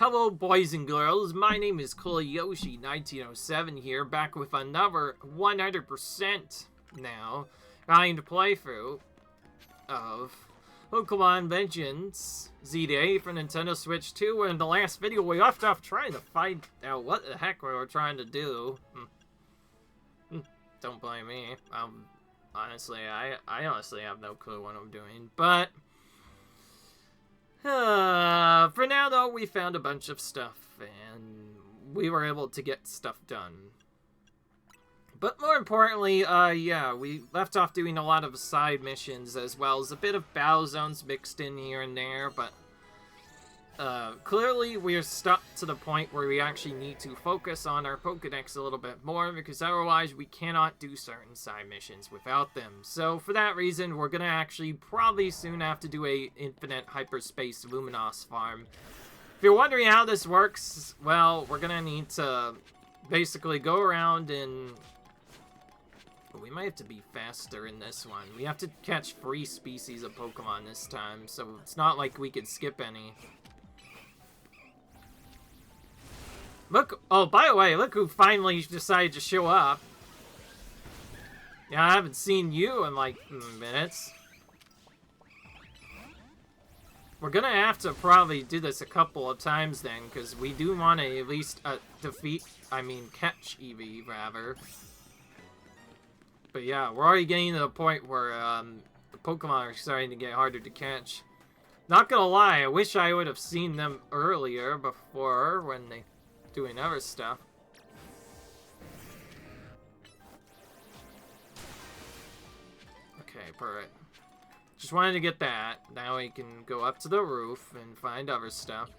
Hello boys and girls, my name is Koyoshi1907 here, back with another 100% now timed playthrough of Pokémon Legends Z-A for Nintendo Switch 2, and in the last video we left off trying to find out what the heck we were trying to do. Don't blame me. Honestly, I honestly have no clue what I'm doing, but for now, though, we found a bunch of stuff, and we were able to get stuff done. But more importantly, yeah, we left off doing a lot of side missions, as well as a bit of battle zones mixed in here and there, but clearly we are stuck to the point where we actually need to focus on our Pokédex a little bit more, because otherwise we cannot do certain side missions without them. So for that reason, we're gonna actually probably soon have to do a infinite hyperspace Luminose farm. If you're wondering how this works, well, we're gonna need to basically go around and we might have to be faster in this one. We have to catch 3 species of Pokemon this time, so it's not like we could skip any. Look, oh, by the way, look who finally decided to show up. Yeah, I haven't seen you in, like, minutes. We're gonna have to probably do this a couple of times then, because we do want to at least catch Eevee, rather. But yeah, we're already getting to the point where, the Pokemon are starting to get harder to catch. Not gonna lie, I wish I would have seen them earlier, before, when they doing other stuff. Okay, perfect. Just wanted to get that. Now we can go up to the roof and find other stuff.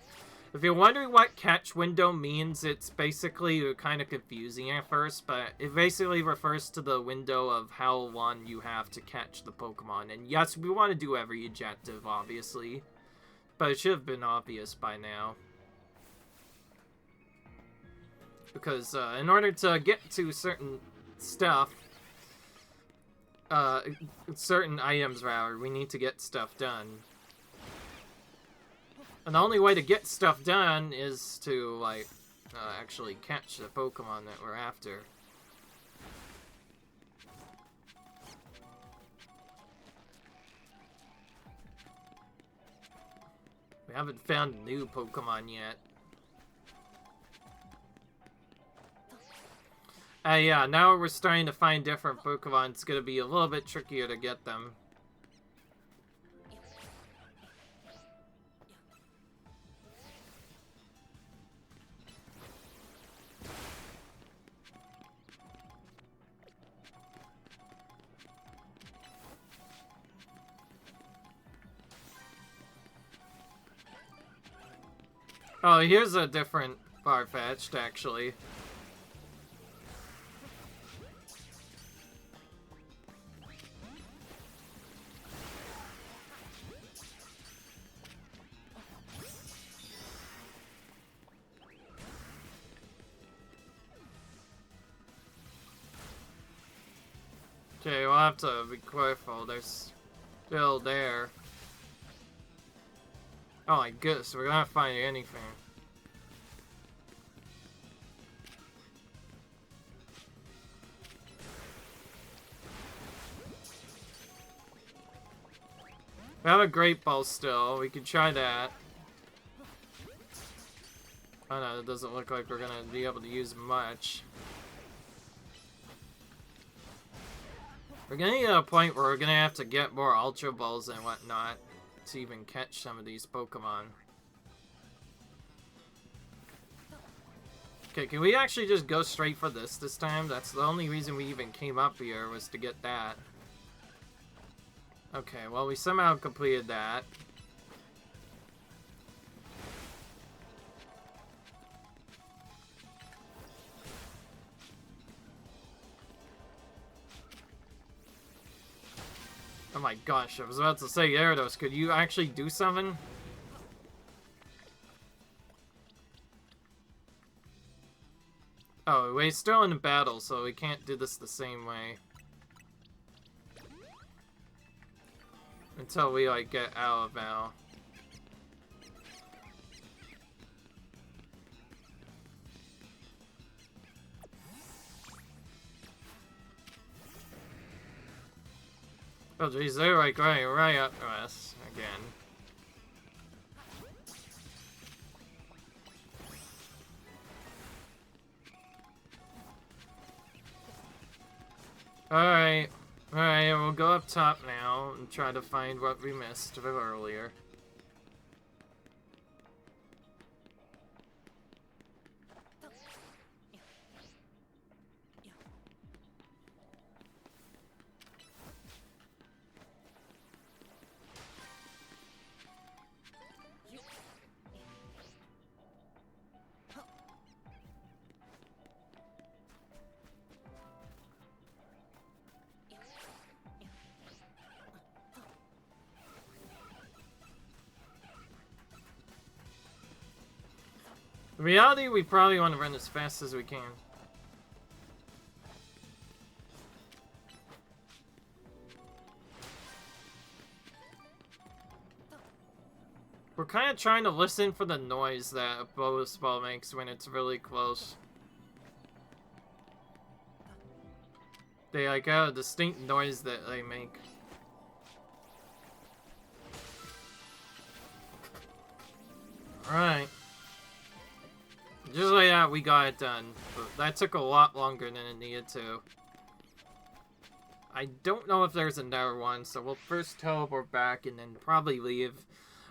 If you're wondering what catch window means, it's basically kind of confusing at first, but it basically refers to the window of how long you have to catch the Pokemon. And yes, we want to do every objective, obviously, but it should have been obvious by now. Because in order to get to certain stuff, certain items rather, we need to get stuff done. And the only way to get stuff done is to, like, actually catch the Pokemon that we're after. We haven't found a new Pokemon yet. Yeah, now we're starting to find different Pokemon. It's gonna be a little bit trickier to get them. Oh, here's a different Farfetch'd, actually. Okay, we'll have to be careful. They're still there. Oh my goodness, we're gonna find anything. We have a Great Ball still. We could try that. Oh no, it doesn't look like we're gonna be able to use much. We're getting to a point where we're gonna have to get more Ultra Balls and whatnot to even catch some of these Pokemon. Okay, can we actually just go straight for this time? That's the only reason we even came up here, was to get that. Okay, well, we somehow completed that. Oh my gosh, I was about to say, Gyarados, could you actually do something? Oh, we're still in battle, so we can't do this the same way. Until we, like, get out of battle. Oh jeez, they're like right up to us again. Alright, we'll go up top now and try to find what we missed earlier. In reality, we probably want to run as fast as we can. We're kind of trying to listen for the noise that a bonus ball makes when it's really close. They like have a distinct noise that they make. Alright. Just like that, we got it done. But that took a lot longer than it needed to. I don't know if there's another one, so we'll first teleport back and then probably leave.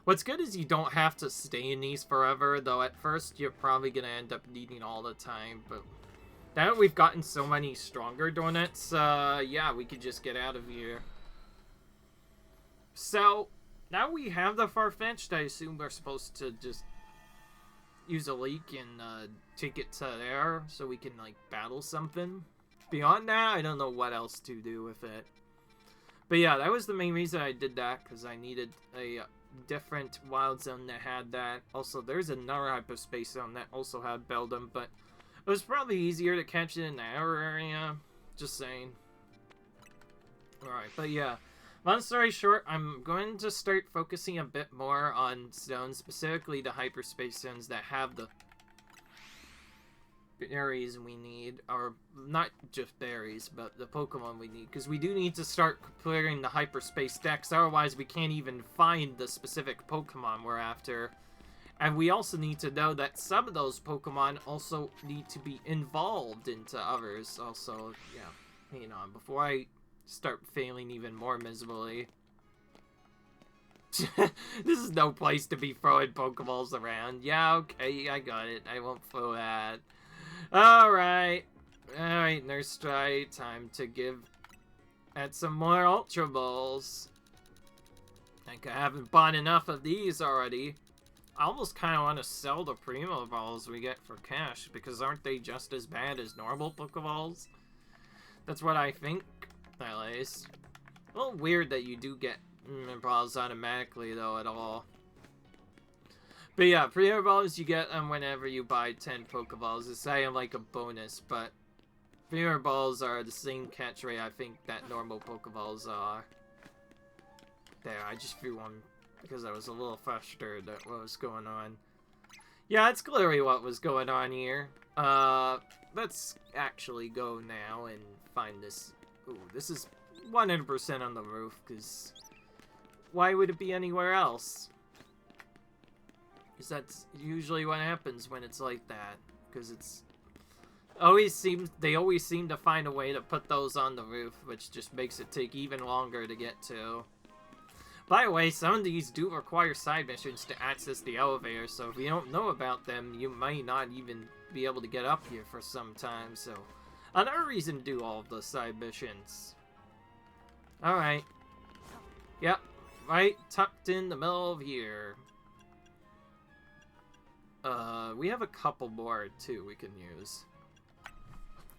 What's good is you don't have to stay in these forever, though at first you're probably going to end up needing all the time. But now that we've gotten so many stronger donuts, yeah, we could just get out of here. So, now we have the Farfetch'd, I assume we're supposed to just use a leak and take it to there so we can like battle something. Beyond that, I don't know what else to do with it. But yeah, that was the main reason I did that, because I needed a different wild zone that had that. Also, there's another hyperspace zone that also had Beldum, but it was probably easier to catch it in our area. Just saying. Alright, but yeah. Long story short, I'm going to start focusing a bit more on zones, specifically the hyperspace zones that have the berries we need, or not just berries, but the Pokemon we need, because we do need to start clearing the hyperspace decks, otherwise we can't even find the specific Pokemon we're after. And we also need to know that some of those Pokemon also need to be involved into others. Also, yeah, hang on, before I start failing even more miserably. This is no place to be throwing Pokeballs around. Yeah, okay, I got it. I won't throw that. Alright. Alright, Nurse Try. Time to give at some more Ultra Balls. I think I haven't bought enough of these already. I almost kind of want to sell the Primo Balls we get for cash, because aren't they just as bad as normal Pokeballs? That's what I think, at least. A little weird that you do get balls automatically, though, at all. But yeah, Primo Balls, you get them whenever you buy 10 Pokeballs. It's kind of like a bonus, but Primo Balls are the same catch rate, I think, that normal Pokeballs are. There, I just threw one because I was a little frustrated at what was going on. Yeah, that's clearly what was going on here. Let's actually go now and find this. Ooh, this is 100% on the roof, because why would it be anywhere else? Because that's usually what happens when it's like that. Because it's they always seem to find a way to put those on the roof, which just makes it take even longer to get to. By the way, some of these do require side missions to access the elevator, so if you don't know about them, you might not even be able to get up here for some time, so another reason to do all of the side missions. Alright. Yep, right tucked in the middle of here. We have a couple more, too, we can use.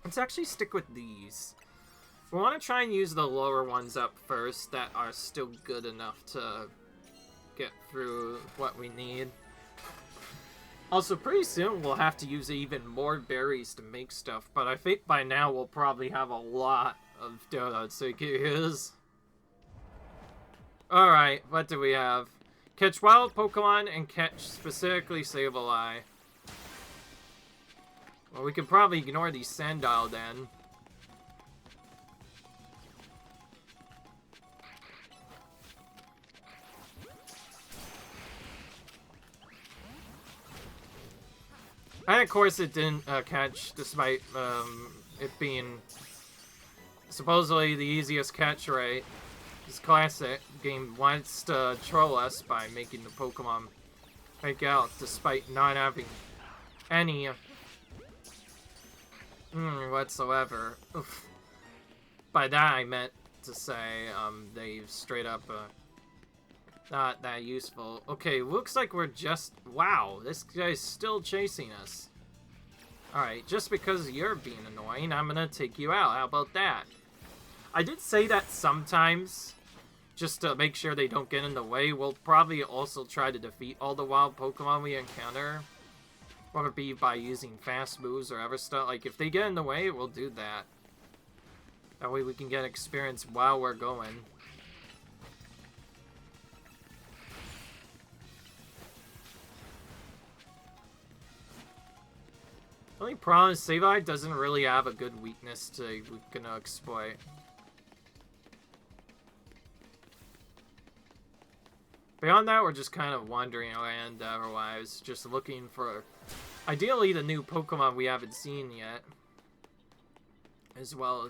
Let's actually stick with these. We want to try and use the lower ones up first that are still good enough to get through what we need. Also, pretty soon we'll have to use even more berries to make stuff, but I think by now we'll probably have a lot of donuts we can use. Alright, what do we have? Catch wild Pokemon and catch specifically Sableye. Well, we can probably ignore these Sandile then. And of course it didn't catch, despite it being supposedly the easiest catch rate. This classic game wants to troll us by making the Pokemon fake out, despite not having any whatsoever. Oof. By that I meant to say they straight up not that useful. Okay, looks like we're just... Wow, this guy's still chasing us. Alright, just because you're being annoying, I'm gonna take you out. How about that? I did say that sometimes, just to make sure they don't get in the way. We'll probably also try to defeat all the wild Pokemon we encounter. Whether it be by using fast moves or other stuff. Like, if they get in the way, we'll do that. That way we can get experience while we're going. The only problem is Sableye doesn't really have a good weakness we're gonna exploit. Beyond that, we're just kind of wandering around otherwise, just looking for, ideally, the new Pokemon we haven't seen yet. As well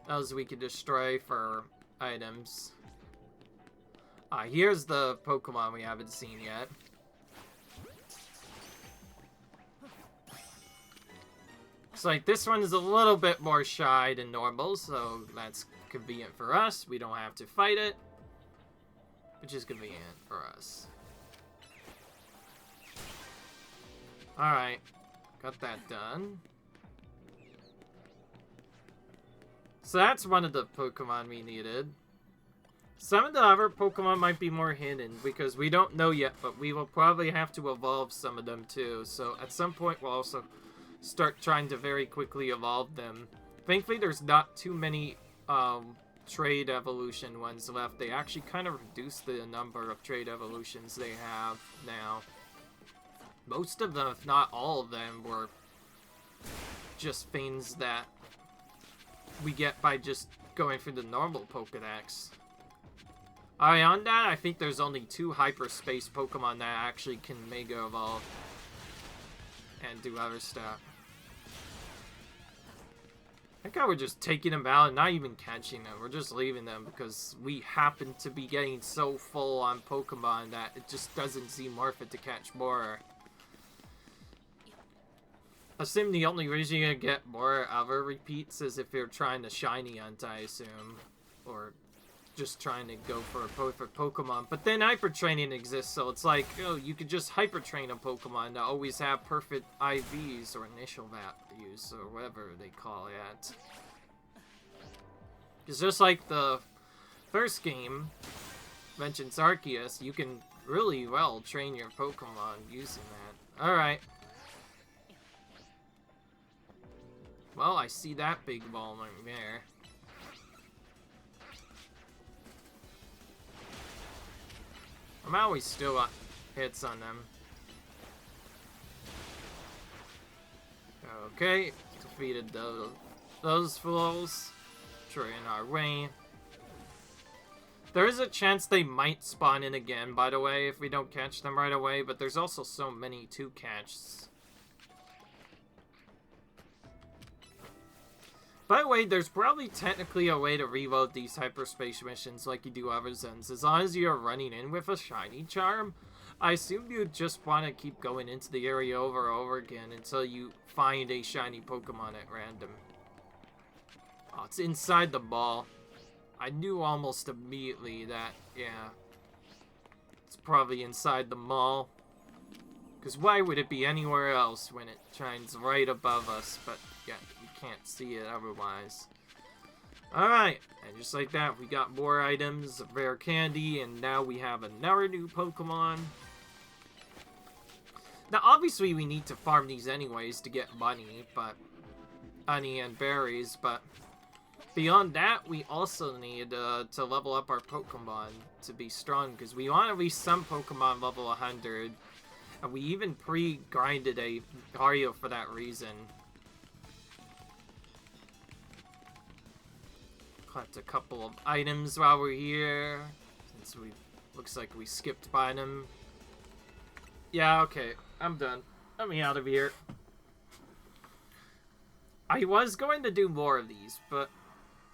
as we can destroy for items. Here's the Pokemon we haven't seen yet. Looks like this one is a little bit more shy than normal, so that's convenient for us. We don't have to fight it, which is convenient for us. Alright, got that done. So that's one of the Pokemon we needed. Some of the other Pokemon might be more hidden because we don't know yet, but we will probably have to evolve some of them too. So at some point we'll also start trying to very quickly evolve them. Thankfully there's not too many trade evolution ones left. They actually kind of reduced the number of trade evolutions they have now. Most of them, if not all of them, were just things that we get by just going through the normal Pokédex. On that, I think there's only 2 Hyperspace Pokemon that actually can Mega Evolve and do other stuff. I think we're just taking them out and not even catching them. We're just leaving them because we happen to be getting so full on Pokemon that it just doesn't seem worth it to catch more. Assume the only reason you're gonna get more other repeats is if you're trying to shiny hunt, I assume. Or just trying to go for a perfect Pokemon. But then Hyper Training exists, so it's like, oh, you could just Hyper Train a Pokemon to always have perfect IVs or initial values or whatever they call it. It's just like the first game, Legends Arceus, you can really well train your Pokemon using that. Alright. Well, I see that big ball right there. I'm always still got hits on them. Okay, defeated those fools. Sure, in our way. There is a chance they might spawn in again, by the way, if we don't catch them right away, but there's also so many to catch. By the way, there's probably technically a way to reload these hyperspace missions like you do other Zens. As long as you're running in with a shiny charm, I assume you'd just want to keep going into the area over and over again until you find a shiny Pokemon at random. Oh, it's inside the ball. I knew almost immediately that, yeah, it's probably inside the mall. Because why would it be anywhere else when it shines right above us? But yeah, you can't see it otherwise. Alright, and just like that, we got more items, rare candy, and now we have another new Pokemon. Now, obviously, we need to farm these anyways to get money, and berries, but beyond that, we also need to level up our Pokemon to be strong, because we want at least some Pokemon level 100. And we even pre-grinded a Mario for that reason. Collect a couple of items while we're here, since looks like we skipped by them. Yeah, okay, I'm done. Let me out of here. I was going to do more of these, but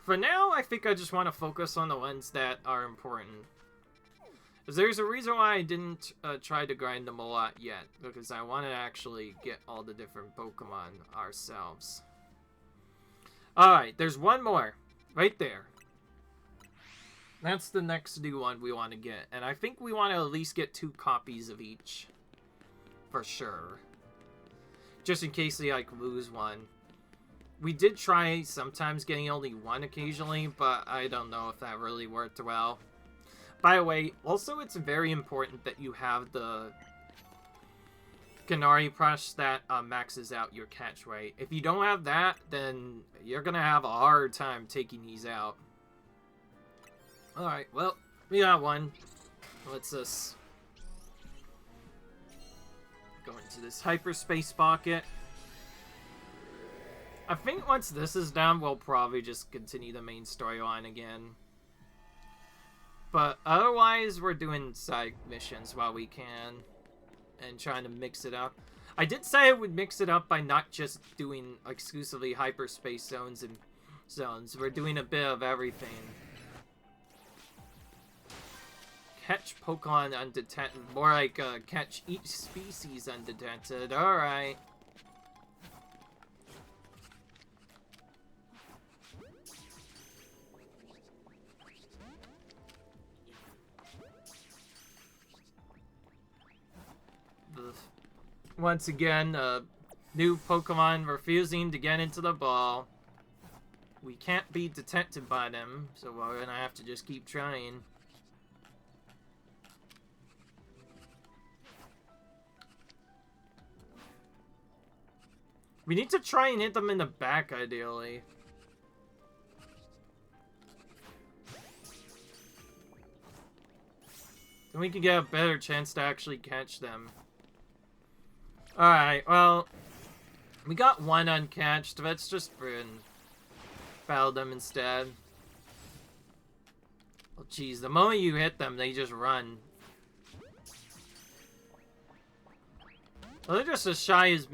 for now, I think I just want to focus on the ones that are important. Because there's a reason why I didn't try to grind them a lot yet, because I want to actually get all the different Pokemon ourselves. Alright, there's one more. Right there. That's the next new one we want to get. And I think we want to at least get 2 copies of each. For sure. Just in case they, like, lose one. We did try sometimes getting only one occasionally, but I don't know if that really worked well. By the way, also it's very important that you have the Ganari Brush that maxes out your catch rate. If you don't have that, then you're gonna have a hard time taking these out. Alright, well, we got one. Let's just go into this Hyperspace pocket. I think once this is done, we'll probably just continue the main storyline again. But otherwise, we're doing side missions while we can. And trying to mix it up. I did say I would mix it up by not just doing exclusively Hyperspace zones and zones. We're doing a bit of everything. Catch Pokemon undetected. More like catch each species undetected. Alright. Once again, new Pokemon refusing to get into the ball. We can't be detected by them, so we're gonna have to just keep trying. We need to try and hit them in the back, ideally. Then we can get a better chance to actually catch them. Alright, well, we got one uncatched. Let's just battle them instead. Oh, jeez, the moment you hit them, they just run. Well, they're just as shy as,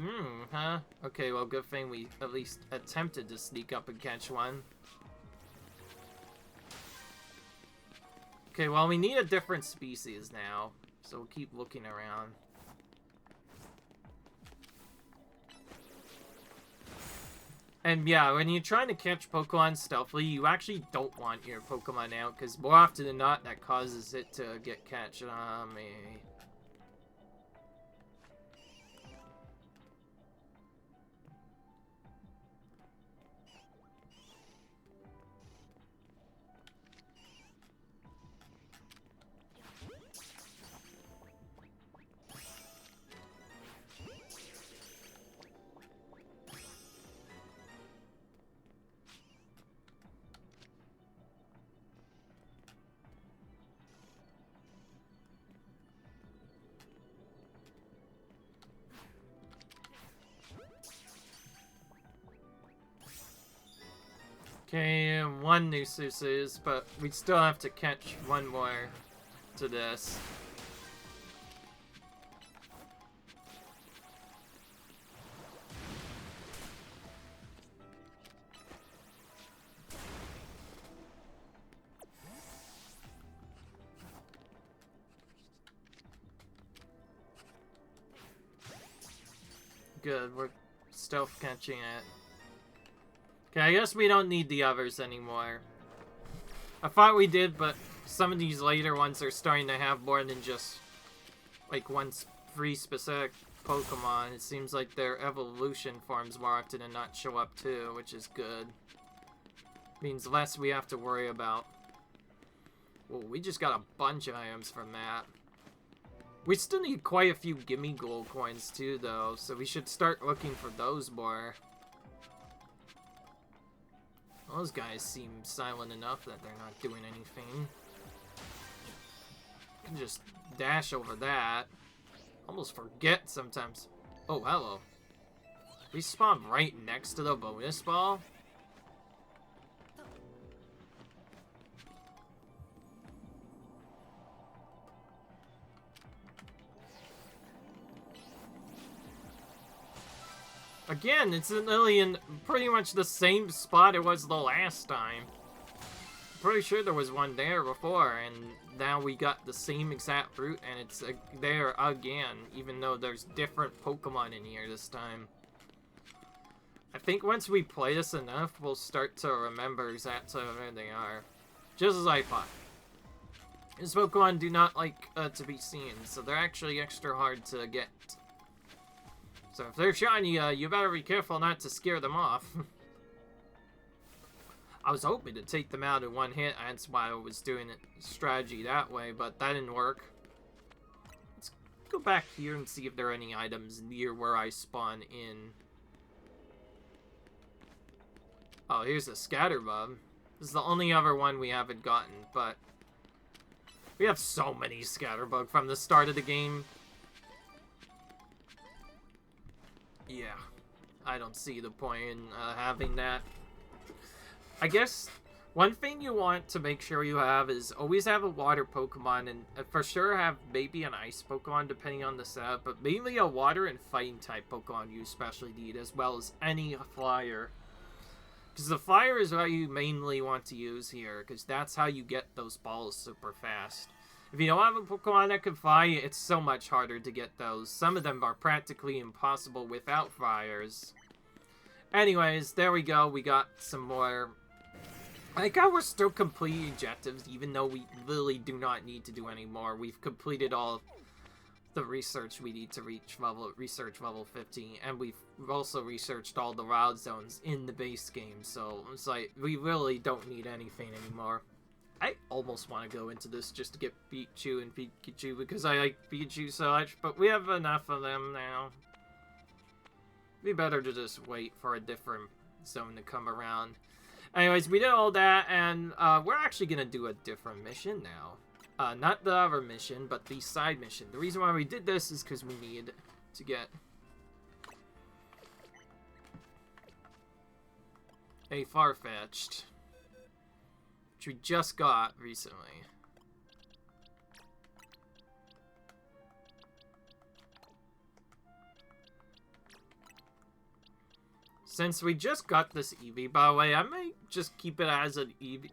huh? Okay, well, good thing we at least attempted to sneak up and catch one. Okay, well, we need a different species now, so we'll keep looking around. And yeah, when you're trying to catch Pokemon stealthily, you actually don't want your Pokemon out, because more often than not, that causes it to get catched on me. Okay, one new Susus, but we still have to catch one more to this. Good, we're stealth catching it. Okay, I guess we don't need the others anymore. I thought we did, but some of these later ones are starting to have more than just, like, one free specific Pokemon. It seems like their evolution forms more often than not show up too, which is good. Means less we have to worry about. Well, we just got a bunch of items from that. We still need quite a few Gimme Gold coins too, though, so we should start looking for those more. Those guys seem silent enough that they're not doing anything. Can just dash over that. Almost forget sometimes. Oh, hello. We spawned right next to the bonus ball? Again, it's literally in pretty much the same spot it was the last time. Pretty sure there was one there before, and now we got the same exact route, and it's there again, even though there's different Pokemon in here this time. I think once we play this enough, we'll start to remember exactly where they are. Just as I thought. These Pokemon do not like to be seen, so they're actually extra hard to get. So if they're shiny, you better be careful not to scare them off. I was hoping to take them out in one hit, that's why I was doing it strategy that way, but that didn't work. Let's go back here and see if there are any items near where I spawn in. Oh, here's a Scatterbug. This is the only other one we haven't gotten, but we have so many Scatterbug from the start of the game. Yeah, I don't see the point in having that. I guess one thing you want to make sure you have is always have a water Pokemon, and for sure have maybe an ice Pokemon depending on the setup, but mainly a water and fighting type Pokemon you especially need, as well as any flyer. Because the flyer is what you mainly want to use here, because that's how you get those balls super fast. If you don't have a Pokemon that can fly, it's so much harder to get those. Some of them are practically impossible without flyers. Anyways, there we go. We got some more. I like how we're still completing objectives, even though we really do not need to do any more. We've completed all the research we need to reach research level 50, and we've also researched all the wild zones in the base game, so it's like, we really don't need anything anymore. I almost want to go into this just to get Pikachu and Pikachu, because I like Pikachu so much, but we have enough of them now. It'd be better to just wait for a different zone to come around. Anyways, we did all that, and we're actually going to do a different mission now. Not the other mission, but the side mission. The reason why we did this is because we need to get a Farfetch'd, which we just got recently. Since we just got this Eevee, by the way, I might just keep it as an Eevee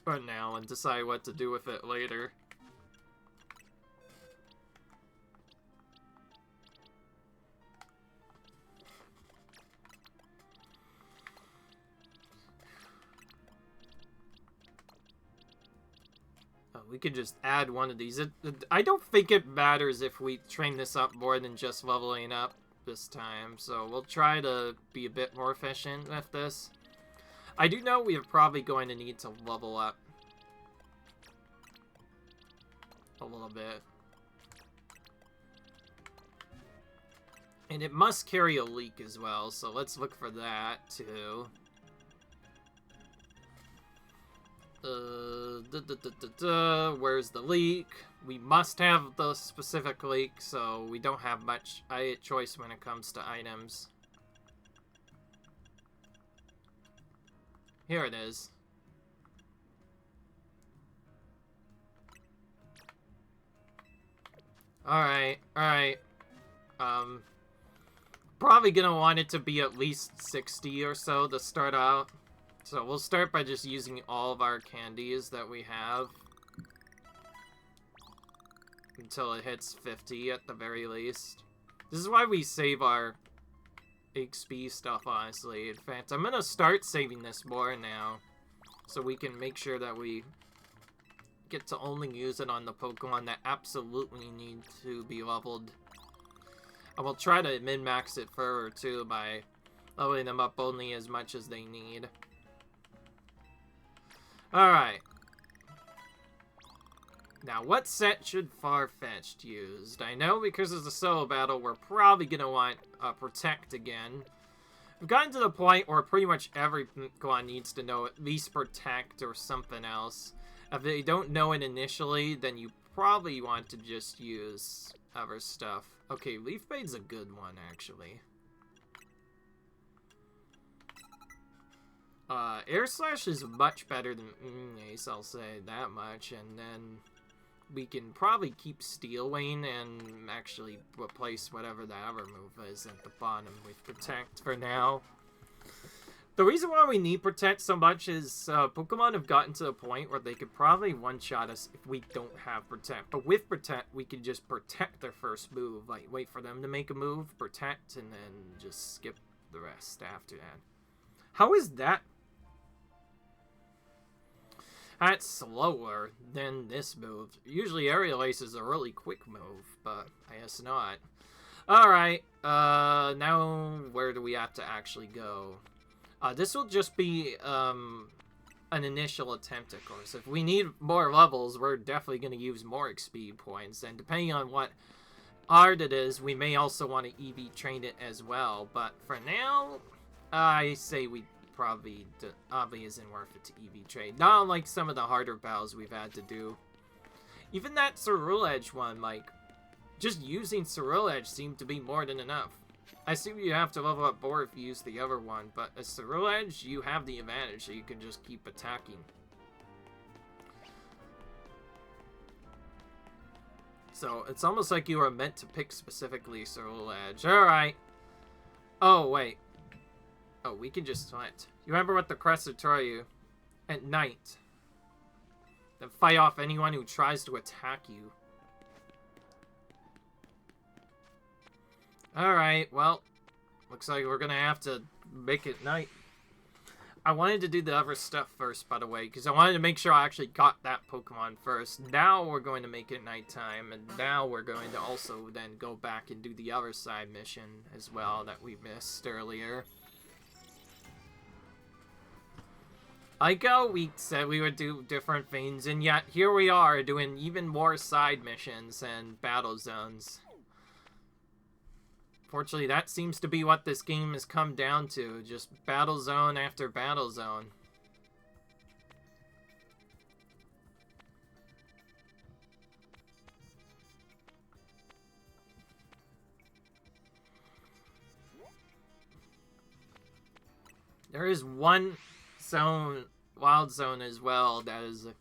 for now and decide what to do with it later. Oh, we could just add one of these. I don't think it matters if we train this up more than just leveling up this time, so we'll try to be a bit more efficient with this. I do know we are probably going to need to level up a little bit. And it must carry a leak as well, so let's look for that too. Where's the leak? We must have the specific leak, so we don't have much choice when it comes to items. Here it is. Alright. Probably gonna want it to be at least 60 or so to start out. So we'll start by just using all of our candies that we have until it hits 50 at the very least. This is why we save our XP stuff, honestly. In fact, I'm gonna start saving this more now so we can make sure that we get to only use it on the Pokemon that absolutely need to be leveled. And we'll try to min-max it further too by leveling them up only as much as they need. Alright. Now, what set should Farfetch'd use? I know because of the solo battle, we're probably going to want Protect again. We've gotten to the point where pretty much every Pokemon needs to know at least Protect or something else. If they don't know it initially, then you probably want to just use other stuff. Okay, Leaf Bait's a good one, actually. Air Slash is much better than Ace, I'll say that much, and then we can probably keep Steel Wayne and actually replace whatever the other move is at the bottom with Protect for now. The reason why we need Protect so much is Pokemon have gotten to the point where they could probably one-shot us if we don't have Protect. But with Protect, we can just protect their first move. Like, wait for them to make a move, Protect, and then just skip the rest after that. How is that? That's slower than this move. Usually Aerial Ace is a really quick move, but I guess not. Alright, now where do we have to actually go? This will just be an initial attempt, of course. If we need more levels, we're definitely going to use more XP points. And depending on what art it is, we may also want to EV train it as well. But for now, I say we probably isn't worth it to EV train. Not unlike some of the harder battles we've had to do. Even that Ceruledge one, like, just using Ceruledge seemed to be more than enough. I assume you have to level up more if you use the other one, but as Ceruledge, you have the advantage, so you can just keep attacking. So, it's almost like you were meant to pick specifically Ceruledge. Alright. Oh, wait. Oh, we can just hunt. You remember what the Crescent tell you? At night. Then fight off anyone who tries to attack you. Alright, well, looks like we're gonna have to make it night. I wanted to do the other stuff first, by the way, because I wanted to make sure I actually got that Pokemon first. Now we're going to make it nighttime, and now we're going to also then go back and do the other side mission as well that we missed earlier. Like how we said we would do different things, and yet here we are doing even more side missions and battle zones. Fortunately, that seems to be what this game has come down to. Just battle zone after battle zone. There is one zone, wild zone as well, that is a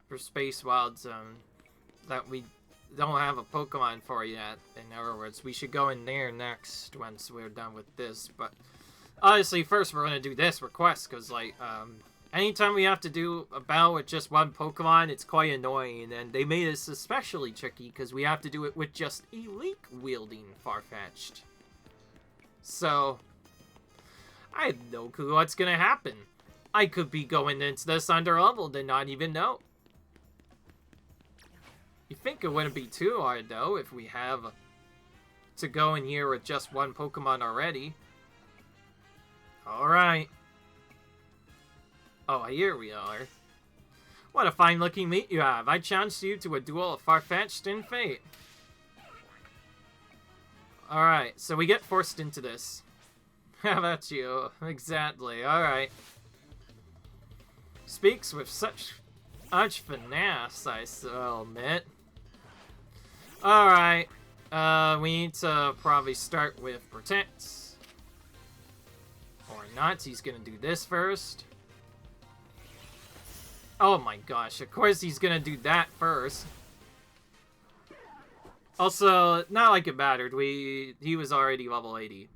Hyperspace wild zone that we don't have a Pokemon for yet. In other words, we should go in there next once we're done with this. But obviously, first we're going to do this request, because like anytime we have to do a battle with just one Pokemon, it's quite annoying, and they made this especially tricky because we have to do it with just Elite wielding Farfetch'd. So I have no clue what's going to happen. I could be going into this under-leveled and not even know. You think it wouldn't be too hard, though, if we have to go in here with just one Pokemon already. Alright. Oh, here we are. What a fine-looking meat you have. I challenge you to a duel of Farfetch'd and Fate. Alright, so we get forced into this. How about you? Exactly, alright. Speaks with such finesse, I will admit. Alright, we need to probably start with Protect. Or not, he's gonna do this first. Oh my gosh, of course he's gonna do that first. Also, not like it mattered, he was already level 80.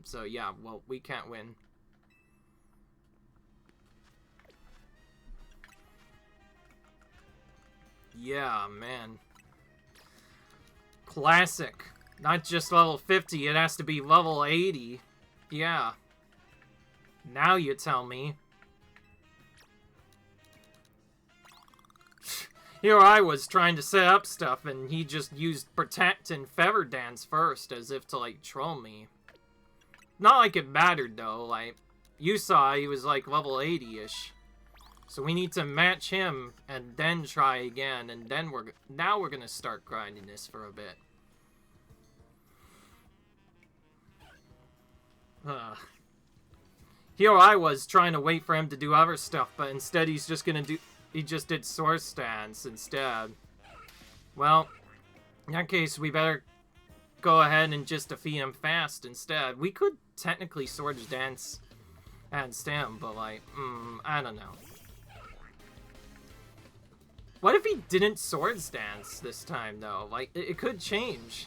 So yeah, well, we can't win. Yeah, man. Classic. Not just level 50, it has to be level 80. Yeah. Now you tell me. Here I was trying to set up stuff, and he just used Protect and Feather Dance first, as if to, like, troll me. Not like it mattered, though. Like, you saw he was, like, level 80-ish. So we need to match him, and then try again, and then now we're gonna start grinding this for a bit. Here I was trying to wait for him to do other stuff, but instead he just did Sword Stance instead. Well, in that case, we better go ahead and just defeat him fast instead. We could technically Sword Dance and him, but like, I don't know. What if he didn't Swords Dance this time, though? Like, it could change.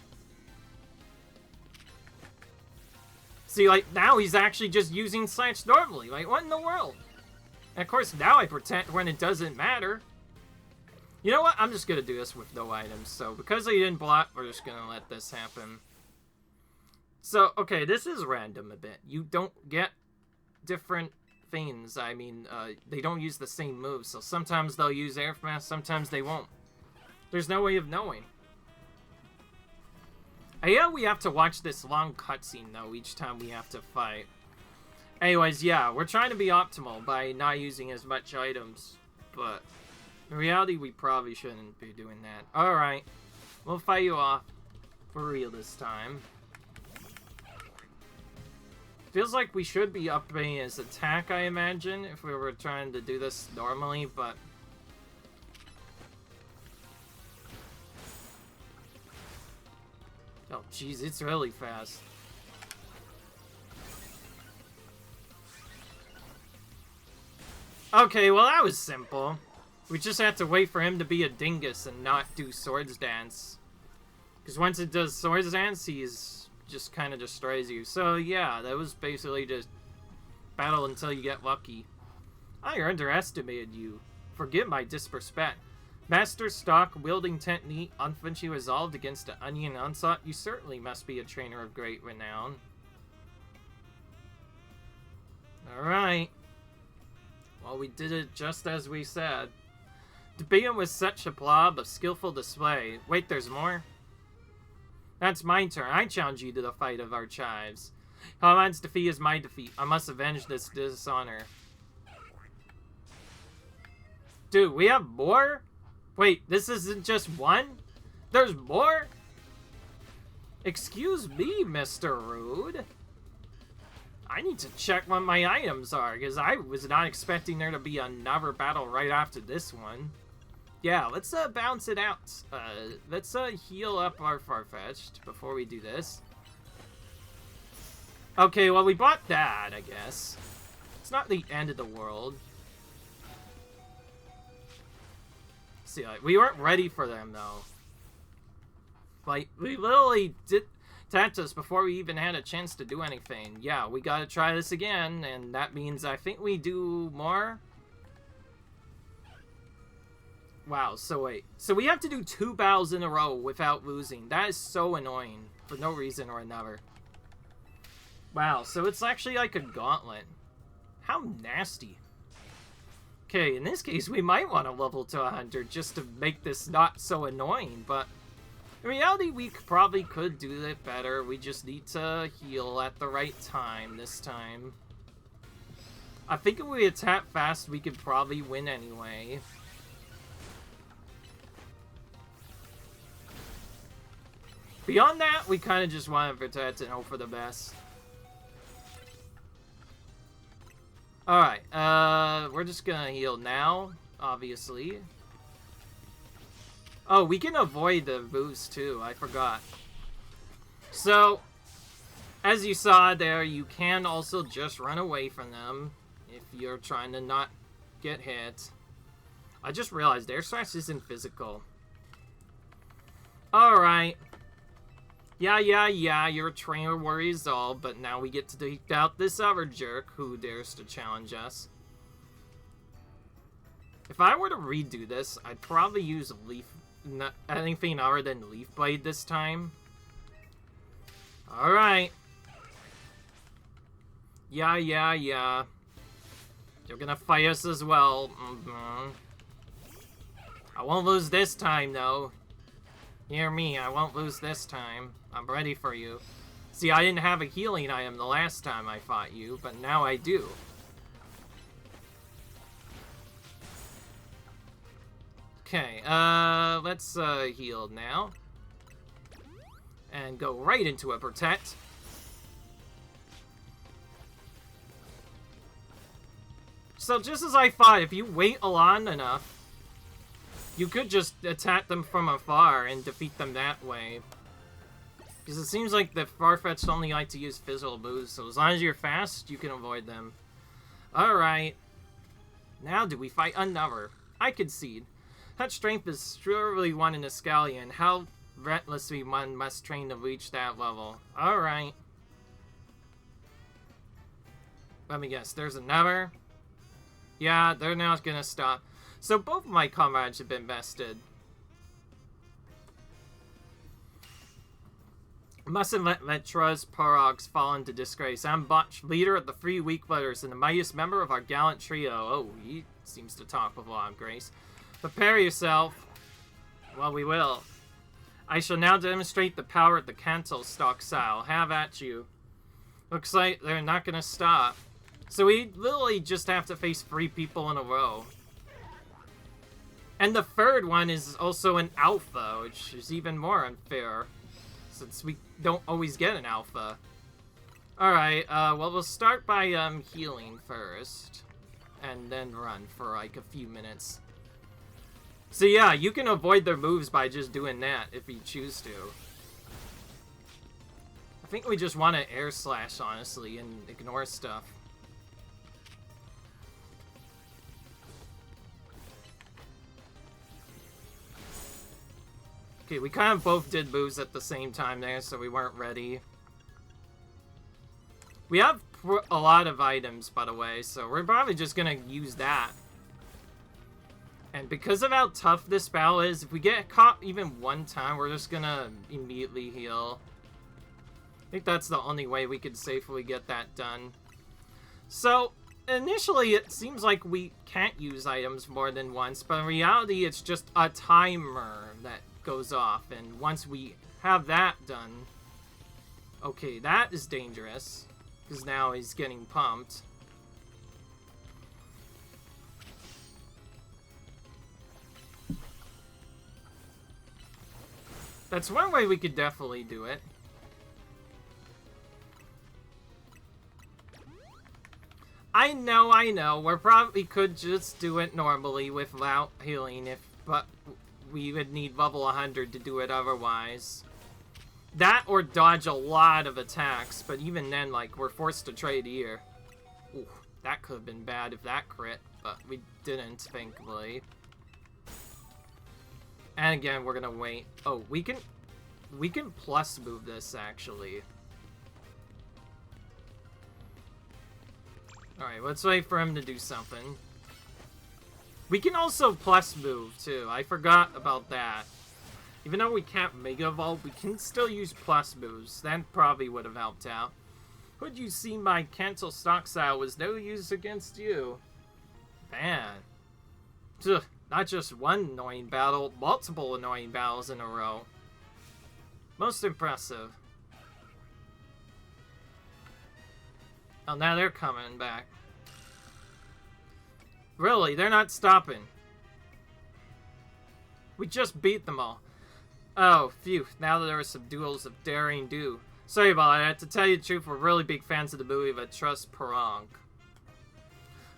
See, like, now he's actually just using Slash normally. Like, what in the world? And of course, now I pretend when it doesn't matter. You know what? I'm just gonna do this with no items. So, because he didn't block, we're just gonna let this happen. So, okay, this is random a bit. You don't get different things. I mean, they don't use the same moves. So sometimes they'll use Air Mask, sometimes they won't. There's no way of knowing. Yeah, we have to watch this long cutscene, though, each time we have to fight. Anyways, yeah, we're trying to be optimal by not using as much items, but in reality, we probably shouldn't be doing that. Alright, we'll fight you off for real this time. Feels like we should be upping his attack, I imagine, if we were trying to do this normally, but... Oh, jeez, it's really fast. Okay, well, that was simple. We just had to wait for him to be a dingus and not do Swords Dance. Because once it does Swords Dance, he's just kind of destroys you. So, yeah, that was basically just battle until you get lucky. I underestimated you. Forgive my disrespect. Master Stock, wielding technique, unflinchingly resolved against the Onion Onslaught. You certainly must be a trainer of great renown. Alright. Well, we did it just as we said. To begin with such a blob of skillful display. Wait, there's more? That's my turn. I challenge you to the fight of our chives. Palan's defeat is my defeat. I must avenge this dishonor. Dude, we have more? Wait, this isn't just one? There's more? Excuse me, Mr. Rude. I need to check what my items are, because I was not expecting there to be another battle right after this one. Yeah, let's bounce it out. Let's heal up our Farfetch'd before we do this. Okay, well, we bought that, I guess. It's not the end of the world. See, like, we weren't ready for them, though. Like, we literally did attacked us before we even had a chance to do anything. Yeah, we gotta try this again, and that means I think we do more. Wow, so wait. So we have to do 2 battles in a row without losing. That is so annoying, for no reason or another. Wow, so it's actually like a gauntlet. How nasty. Okay, in this case, we might want to level to 100 just to make this not so annoying, but in reality, we probably could do it better. We just need to heal at the right time this time. I think if we attack fast, we could probably win anyway. Beyond that, we kind of just want to protect and hope for the best. Alright, we're just gonna heal now, obviously. Oh, we can avoid the boost too, I forgot. So, as you saw there, you can also just run away from them if you're trying to not get hit. I just realized Air Slash isn't physical. Alright. Yeah, your trainer worries all, but now we get to take out this other jerk who dares to challenge us. If I were to redo this, I'd probably use anything other than Leaf Blade this time. Alright. Yeah. You're gonna fight us as well. I won't lose this time, though. Hear me, I won't lose this time. I'm ready for you. See, I didn't have a healing item the last time I fought you, but now I do. Okay, let's heal now. And go right into a Protect. So just as I thought, if you wait long enough, you could just attack them from afar and defeat them that way. Because it seems like the Farfetch'd only like to use physical moves, so as long as you're fast, you can avoid them. Alright. Now do we fight another? I concede. That strength is surely one in a scallion. How relentlessly one must train to reach that level. Alright. Let me guess, there's another? Yeah, they're not gonna stop. So both of my comrades have been bested. Mustn't let Metra's Parogs fall into disgrace. I'm Botch, leader of the Three Weak Letters and the mightiest member of our gallant trio. Oh, he seems to talk with a lot of grace. Prepare yourself. Well, we will. I shall now demonstrate the power of the Cantle Stock style. Have at you. Looks like they're not gonna stop. So we literally just have to face 3 people in a row. And the third one is also an alpha, which is even more unfair, since we don't always get an alpha. Alright, well, we'll start by healing first, and then run for like a few minutes. So yeah, you can avoid their moves by just doing that if you choose to. I think we just want to air slash, honestly, and ignore stuff. Okay, we kind of both did moves at the same time there, so we weren't ready. We have a lot of items, by the way, so we're probably just gonna use that. And because of how tough this battle is, if we get caught even one time, we're just gonna immediately heal. I think that's the only way we could safely get that done. So, initially it seems like we can't use items more than once, but in reality it's just a timer that goes off, and once we have that done... Okay, that is dangerous, because now he's getting pumped. That's one way we could definitely do it. I know, we probably could just do it normally without healing, but we would need level 100 to do it otherwise. That or dodge a lot of attacks, but even then, like, we're forced to trade here. Ooh, that could have been bad if that crit, but we didn't, thankfully. And again, we're gonna wait. Oh, we can plus move this, actually. Alright, let's wait for him to do something. We can also plus move, too. I forgot about that. Even though we can't Mega Evolve, we can still use plus moves. That probably would have helped out. Would you see my cancel stock style was no use against you? Man. Ugh, not just one annoying battle, multiple annoying battles in a row. Most impressive. Oh, now they're coming back. Really, they're not stopping. We just beat them all. Oh, phew. Now that there are some duels of daring do. Sorry about that. To tell you the truth, we're really big fans of the movie, but trust Parong.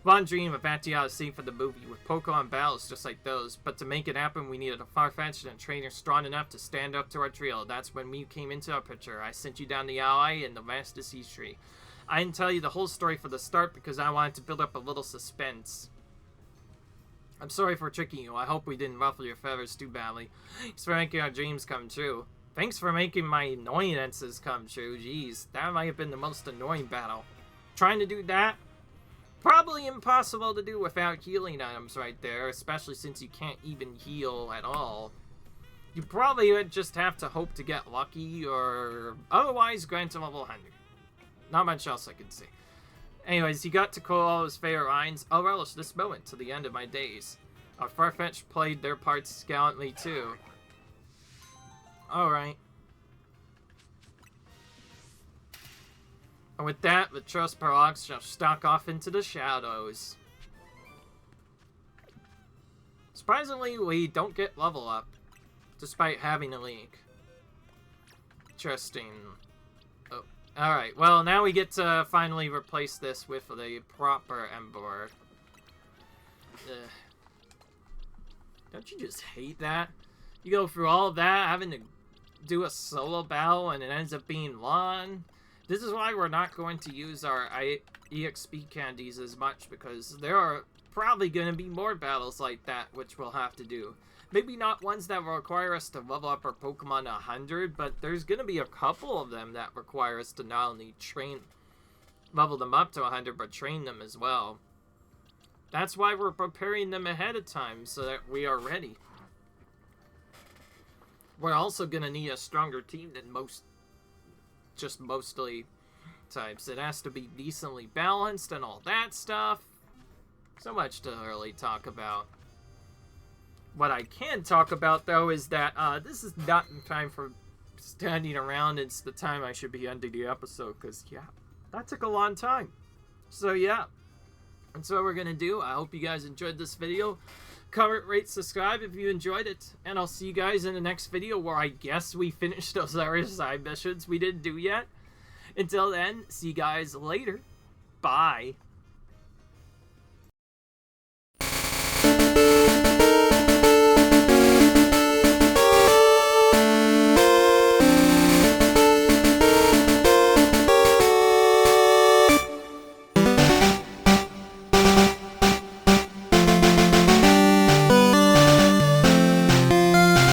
One dream of acting out a scene for the movie with Pokemon battles just like those, but to make it happen, we needed a far-fetched and a trainer strong enough to stand up to our trio. That's when we came into our picture. I sent you down the alley and the Master Sea Tree. I didn't tell you the whole story for the start because I wanted to build up a little suspense. I'm sorry for tricking you. I hope we didn't ruffle your feathers too badly. Thanks for making our dreams come true. Thanks for making my annoyances come true. Jeez, that might have been the most annoying battle. Trying to do that? Probably impossible to do without healing items right there, especially since you can't even heal at all. You probably would just have to hope to get lucky or otherwise grant a level 100. Not much else I can say. Anyways, he got to call all his favorite lines. I'll relish this moment to the end of my days. Our Farfetch'd played their parts gallantly too. Alright. And with that, the Trust Parlox shall stalk off into the shadows. Surprisingly, we don't get level up, despite having a leak. Interesting. Oh, alright, well, now we get to finally replace this with the proper Ember. Ugh. Don't you just hate that? You go through all of that, having to do a solo battle, and it ends up being long. This is why we're not going to use our EXP candies as much, because there are probably going to be more battles like that, which we'll have to do. Maybe not ones that will require us to level up our Pokemon 100, but there's going to be a couple of them that require us to not only level them up to 100, but train them as well. That's why we're preparing them ahead of time, so that we are ready. We're also going to need a stronger team than mostly types. It has to be decently balanced and all that stuff. So much to really talk about. What I can talk about, though, is that this is not the time for standing around. It's the time I should be ending the episode, because, yeah, that took a long time. So, yeah. That's what we're going to do. I hope you guys enjoyed this video. Comment, rate, subscribe if you enjoyed it. And I'll see you guys in the next video, where I guess we finished those other side missions we didn't do yet. Until then, see you guys later. Bye.